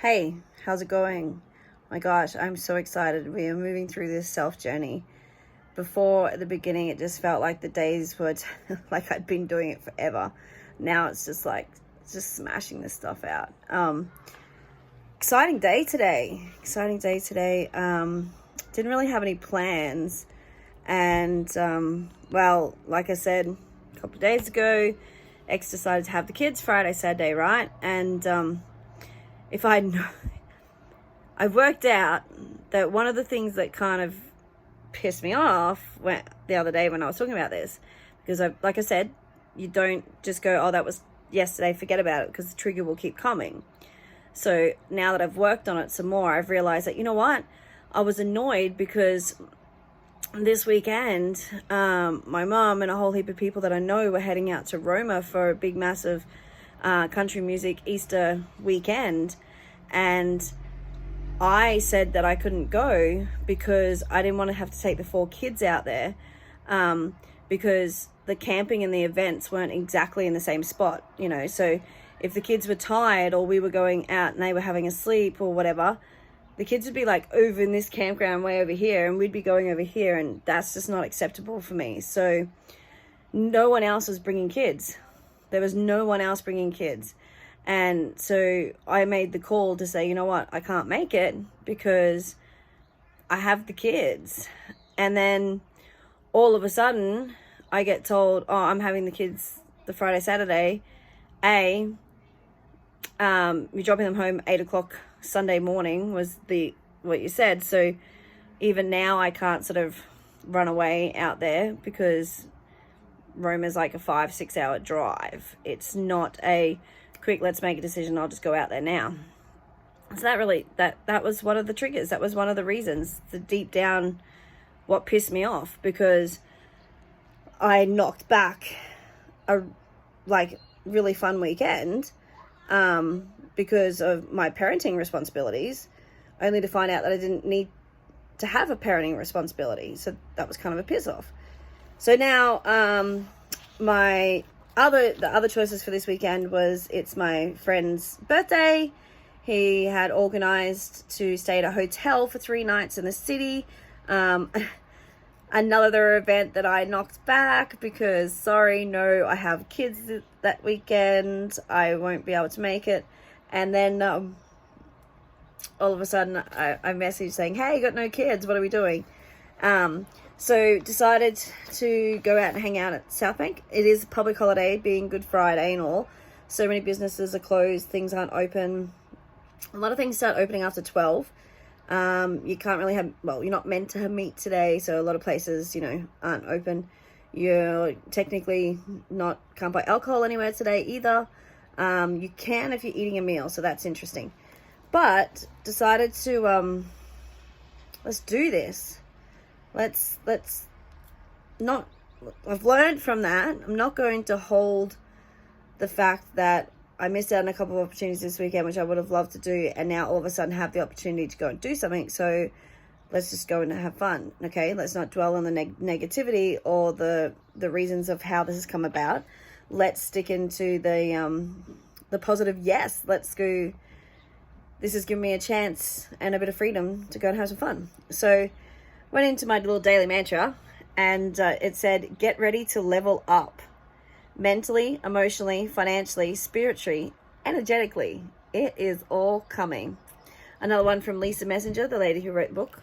Hey, how's it going? My gosh, I'm so excited. We are moving through this self journey. Before, at the beginning, it just felt like the days were like I'd been doing it forever. Now it's just like, just smashing this stuff out. Exciting day today. Didn't really have any plans. And, well, like I said a couple of days ago, X decided to have the kids Friday, Saturday, right? And, if I've worked out that one of the things that kind of pissed me off the other day when I was talking about this, because like I said, you don't just go, oh, that was yesterday, forget about it, because the trigger will keep coming. So now that I've worked on it some more, I've realized that, you know what, I was annoyed because this weekend, my mom and a whole heap of people that I know were heading out to Roma for a big, massive country music Easter weekend, and I said that I couldn't go because I didn't want to have to take the 4 kids out there, because the camping and the events weren't exactly in the same spot, you know. So if the kids were tired or we were going out and they were having a sleep or whatever, the kids would be like over in this campground way over here and we'd be going over here, and that's just not acceptable for me. So no one else was bringing kids. There was no one else bringing kids. And so I made the call to say, you know what, I can't make it because I have the kids. And then all of a sudden I get told, oh, I'm having the kids the Friday, Saturday. You're dropping them home 8 o'clock Sunday morning was what you said. So even now I can't sort of run away out there because Roma's like a 5-6 hour drive. It's not a quick, let's make a decision, I'll just go out there now. So that was one of the triggers. That was one of the reasons, the deep down what pissed me off, because I knocked back a really fun weekend because of my parenting responsibilities, only to find out that I didn't need to have a parenting responsibility. So that was kind of a piss off. So now, the other choices for this weekend was, it's my friend's birthday. He had organized to stay at a hotel for 3 nights in the city. Another event that I knocked back because, I have kids that weekend. I won't be able to make it. And then, all of a sudden I messaged saying, hey, you got no kids, what are we doing? So decided to go out and hang out at South Bank. It is a public holiday, being Good Friday and all. So many businesses are closed, things aren't open. A lot of things start opening after 12. You can't really you're not meant to have meat today, so a lot of places, aren't open. You're technically can't buy alcohol anywhere today either. You can if you're eating a meal, so that's interesting. But decided to, let's do this. Let's not, I've learned from that. I'm not going to hold the fact that I missed out on a couple of opportunities this weekend, which I would have loved to do, and now all of a sudden have the opportunity to go and do something. So let's just go and have fun. Okay. Let's not dwell on the negativity or the reasons of how this has come about. Let's stick into the positive. Yes, let's go. This has given me a chance and a bit of freedom to go and have some fun. So went into my little daily mantra, and it said, get ready to level up mentally, emotionally, financially, spiritually, energetically. It is all coming. Another one from Lisa Messenger, the lady who wrote the book.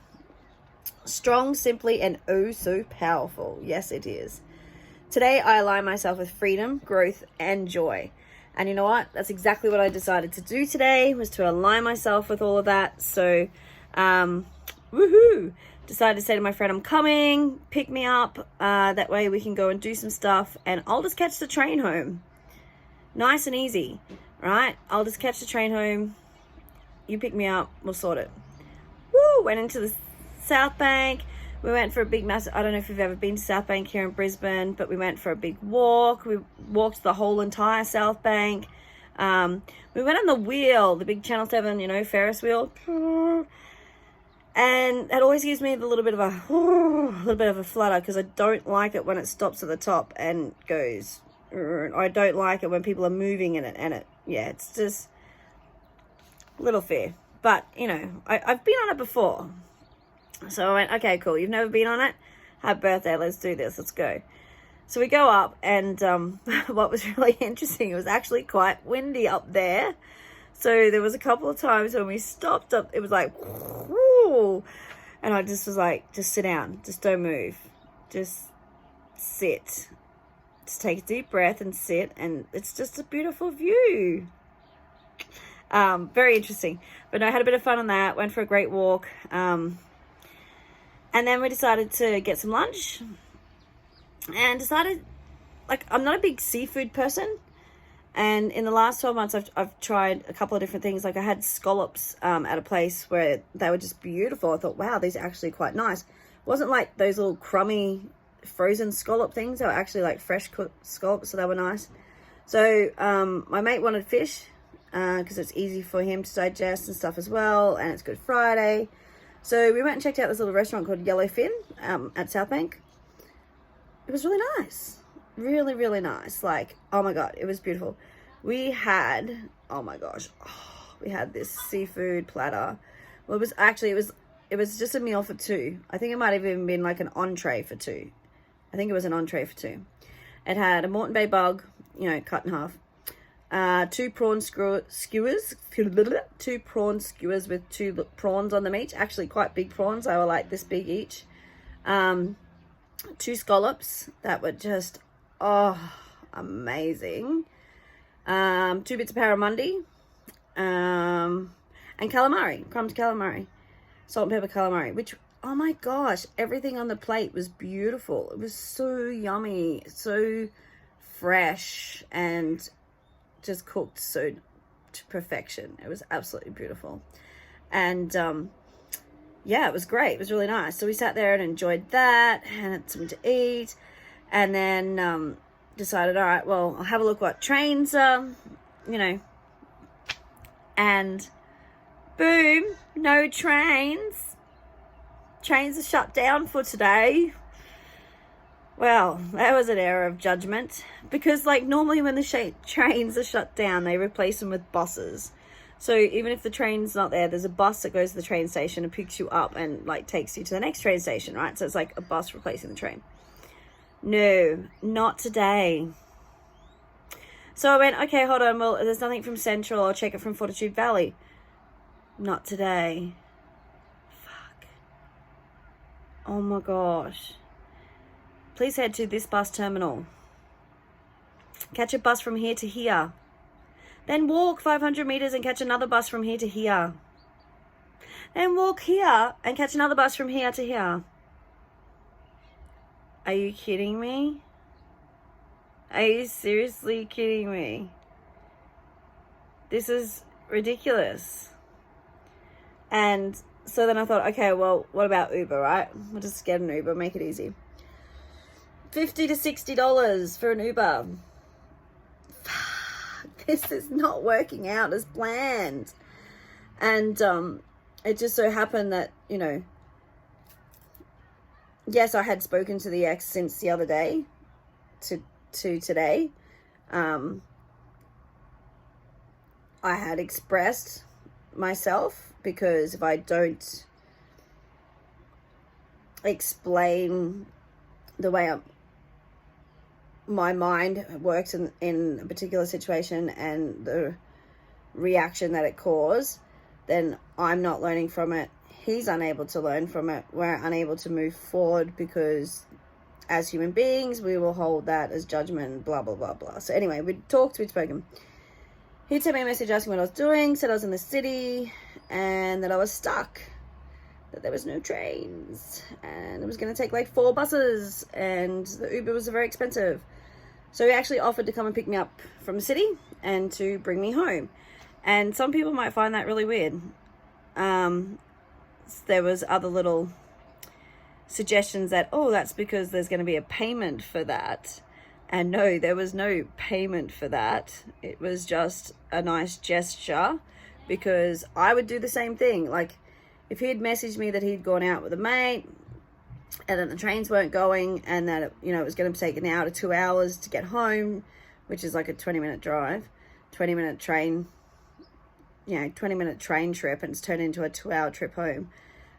Strong, simply, and oh so powerful. Yes, it is. Today, I align myself with freedom, growth, and joy. And you know what? That's exactly what I decided to do today, was to align myself with all of that. So, woohoo! Decided to say to my friend, I'm coming, pick me up. That way we can go and do some stuff, and I'll just catch the train home. Nice and easy, right? I'll just catch the train home. You pick me up, we'll sort it. Woo! Went into the South Bank. We went for a big massive, I don't know if you've ever been to South Bank here in Brisbane, but we went for a big walk. We walked the whole entire South Bank. We went on the wheel, the big Channel 7, Ferris wheel. And it always gives me a little bit of a flutter, because I don't like it when it stops at the top and goes. I don't like it when people are moving in it, it's just, little fear. But, you know, I've been on it before. So I went, okay, cool. You've never been on it? Happy birthday. Let's do this. Let's go. So we go up, and what was really interesting, it was actually quite windy up there. So there was a couple of times when we stopped up, it was like, whoo, and I just was like, just sit down. Just don't move. Just sit. Just take a deep breath and sit, and it's just a beautiful view. Very interesting. But no, I had a bit of fun on that. Went for a great walk. And then we decided to get some lunch. And decided, like, I'm not a big seafood person. And in the last 12 months, I've tried a couple of different things. Like, I had scallops at a place where they were just beautiful. I thought, wow, these are actually quite nice. It wasn't like those little crummy frozen scallop things. They were actually like fresh cooked scallops, so they were nice. So my mate wanted fish because it's easy for him to digest and stuff as well, and it's Good Friday. So we went and checked out this little restaurant called Yellowfin at Southbank. It was really nice. Really, really nice. Like, oh my God, it was beautiful. We had, oh my gosh, we had this seafood platter. Well, it was just a meal for two. I think it might have even been like an entree for two. I think it was an entree for two. It had a Moreton Bay bug, you know, cut in half. Two prawn skewers. Two prawn skewers with two prawns on them each. Actually, quite big prawns. They were like this big each. Two scallops that were just, amazing. Two bits of barramundi. And calamari. Crumbed calamari. Salt and pepper calamari. Which, oh my gosh, everything on the plate was beautiful. It was so yummy. So fresh. And just cooked so to perfection. It was absolutely beautiful. And yeah, it was great. It was really nice. So we sat there and enjoyed that and had something to eat, and then decided, all right, well, I'll have a look what trains are, you know, and boom, no trains. Trains are shut down for today. Well, that was an error of judgment, because like normally when the trains are shut down, they replace them with buses. So even if the train's not there, there's a bus that goes to the train station and picks you up and like takes you to the next train station, right? So it's like a bus replacing the train. No, not today. So I went, okay, hold on. Well, there's nothing from Central. I'll check it from Fortitude Valley. Not today. Fuck. Oh my gosh. Please head to this bus terminal. Catch a bus from here to here. Then walk 500 meters and catch another bus from here to here. Then walk here and catch another bus from here to here. Are you kidding me? Are you seriously kidding me? This is ridiculous. And so then I thought, okay, well, what about Uber, right? We'll just get an Uber, make it easy. $50 to $60 for an Uber. This is not working out as planned. And it just so happened that, you know, yes, I had spoken to the ex since the other day to today. I had expressed myself, because if I don't explain the way my mind works in a particular situation and the reaction that it caused, then I'm not learning from it. He's unable to learn from it. We're unable to move forward, because as human beings, we will hold that as judgment, blah, blah, blah, blah. So anyway, we'd spoken. He sent me a message asking what I was doing, said I was in the city and that I was stuck, that there was no trains, and it was going to take like 4 buses, and the Uber was very expensive. So he actually offered to come and pick me up from the city and to bring me home. And some people might find that really weird. There was other little suggestions that, oh, that's because there's going to be a payment for that. And no, there was no payment for that. It was just a nice gesture, because I would do the same thing. Like, if he had messaged me that he'd gone out with a mate and then the trains weren't going, and that it, you know, it was going to take an hour to 2 hours to get home, which is like a 20-minute drive, 20-minute train, 20-minute train trip and it's turned into a 2-hour trip home,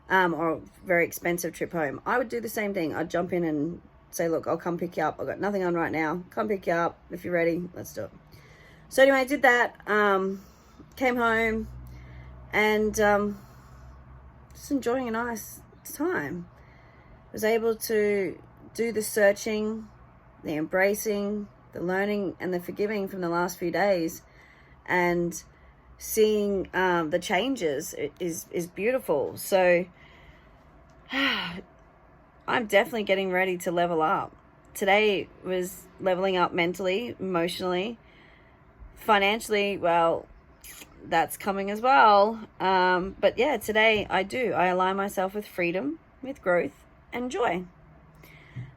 or a very expensive trip home, I would do the same thing. I'd jump in and say, look, I'll come pick you up. I've got nothing on right now. Come pick you up. If you're ready, let's do it. So anyway, I did that, came home, and just enjoying a nice time. Was able to do the searching, the embracing, the learning, and the forgiving from the last few days, and seeing the changes is beautiful. So I'm definitely getting ready to level up. Today was leveling up mentally, emotionally, financially. Well, that's coming as well. But yeah, today I align myself with freedom, with growth, and joy.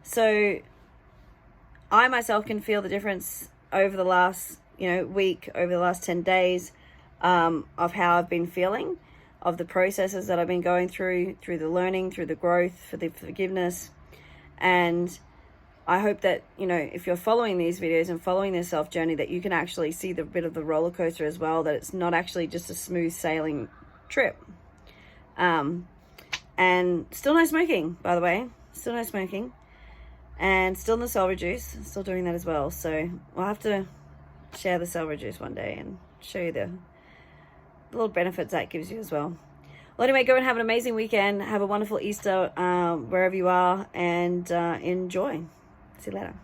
So I myself can feel the difference over the last week, over the last 10 days, of how I've been feeling, of the processes that I've been going through the learning, through the growth, for the forgiveness. And I hope that, if you're following these videos and following this self journey, that you can actually see the bit of the roller coaster as well, that it's not actually just a smooth sailing trip. And still no smoking, by the way, still no smoking, and still no celery juice, still doing that as well. So we'll have to share the celery juice one day and show you the little benefits that gives you as well. Well, anyway, go and have an amazing weekend. Have a wonderful Easter, wherever you are, and enjoy. See you later.